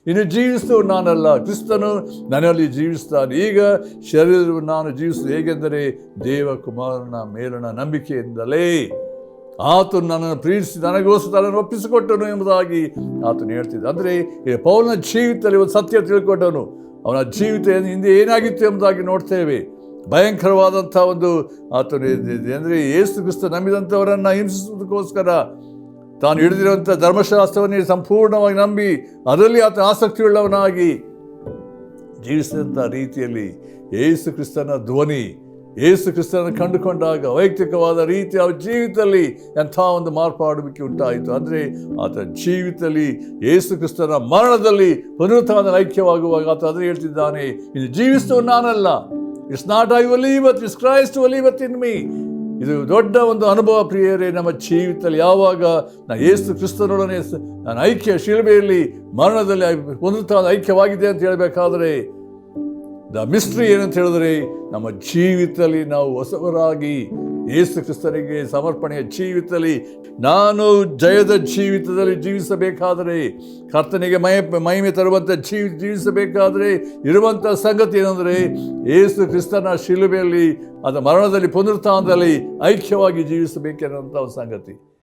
ಇನ್ನು ಜೀವಿಸುವ ನಾನಲ್ಲ, ಕ್ರಿಸ್ತನು ನನ್ನಲ್ಲಿ ಜೀವಿಸ್ತಾನೆ. ಈಗ ಶರೀರವು ನಾನು ಜೀವಿಸುವುದು ಹೇಗೆಂದರೆ ದೇವಕುಮಾರನ ಮೇಲಣ ನಂಬಿಕೆಯಿಂದಲೇ. ಆತನು ನನ್ನನ್ನು ಪ್ರೀತಿಸಿ ನನಗೋಸ್ಕರ ನನ್ನನ್ನು ಒಪ್ಪಿಸಿಕೊಟ್ಟನು ಎಂಬುದಾಗಿ ಆತನು ಹೇಳ್ತಿದ್ದ. ಅಂದರೆ ಪೌಲನ ಜೀವಿತದಲ್ಲಿ ಒಂದು ಸತ್ಯ ತಿಳ್ಕೊಂಡವನು. ಅವನ ಜೀವಿತ ಹಿಂದೆ ಏನಾಗಿತ್ತು ಎಂಬುದಾಗಿ ನೋಡ್ತೇವೆ. ಭಯಂಕರವಾದಂಥ ಒಂದು ಆತನು ಅಂದರೆ ಯೇಸು ಕ್ರಿಸ್ತ ನಂಬಿದಂಥವರನ್ನು ಹಿಂಸಿಸುವುದಕ್ಕೋಸ್ಕರ ತಾನು ಹಿಡಿದಿರುವಂಥ ಧರ್ಮಶಾಸ್ತ್ರವನ್ನೇ ಸಂಪೂರ್ಣವಾಗಿ ನಂಬಿ ಅದರಲ್ಲಿ ಆತ ಆಸಕ್ತಿಯುಳ್ಳವನಾಗಿ ಜೀವಿಸಿದಂಥ ರೀತಿಯಲ್ಲಿ ಯೇಸು ಕ್ರಿಸ್ತನ ಧ್ವನಿ, ಯೇಸು ಕ್ರಿಸ್ತನ ಕಂಡುಕೊಂಡಾಗ ವೈಯಕ್ತಿಕವಾದ ರೀತಿಯ ಜೀವಿತದಲ್ಲಿ ಎಂಥ ಒಂದು ಮಾರ್ಪಾಡುವಿಕೆ ಉಂಟಾಯಿತು. ಅಂದರೆ ಆತ ಜೀವಿತದಲ್ಲಿ ಯೇಸು ಕ್ರಿಸ್ತನ ಮರಣದಲ್ಲಿ ಪುನರುತ್ಥಾನದ ಐಕ್ಯವಾಗುವಾಗ ಆತ ಅದನ್ನು ಹೇಳ್ತಿದ್ದಾನೆ, ಇದು ಜೀವಿಸುವ ನಾನಲ್ಲ, it's not I will live, it's Christ will live in me. ಇದು ದೊಡ್ಡ ಒಂದು ಅನುಭವ ಪ್ರಿಯರೇ. ನಮ್ಮ ಜೀವಿತದಲ್ಲಿ ಯಾವಾಗ ನಾನು ಯೇಸು ಕ್ರಿಸ್ತನೊಡನೆ ನಾನು ಐಕ್ಯ, ಶಿಲುಬೆಯಲ್ಲಿ ಮರಣದಲ್ಲಿ ಪುನರುತ್ಥಾನದ ಐಕ್ಯವಾಗಿದೆ ಅಂತ ಹೇಳಬೇಕಾದ್ರೆ ದ ಮಿಸ್ಟ್ರಿ ಏನಂತ ಹೇಳಿದ್ರೆ, ನಮ್ಮ ಜೀವಿತದಲ್ಲಿ ನಾವು ಹೊಸವರಾಗಿ ಯೇಸು ಕ್ರಿಸ್ತನಿಗೆ ಸಮರ್ಪಣೆಯ ಜೀವಿತದಲ್ಲಿ ನಾನು ಜಯದ ಜೀವಿತದಲ್ಲಿ ಜೀವಿಸಬೇಕಾದರೆ, ಕರ್ತನಿಗೆ ಮಹಿಮೆ ತರುವಂಥ ಜೀವಿಸಬೇಕಾದರೆ ಇರುವಂಥ ಸಂಗತಿ ಏನಂದರೆ ಯೇಸು ಕ್ರಿಸ್ತನ ಶಿಲುಬೆಯಲ್ಲಿ ಮರಣದಲ್ಲಿ ಪುನರುತ್ಥಾನದಲ್ಲಿ ಐಕ್ಯವಾಗಿ ಜೀವಿಸಬೇಕೆನ್ನುವಂಥ ಒಂದು ಸಂಗತಿ.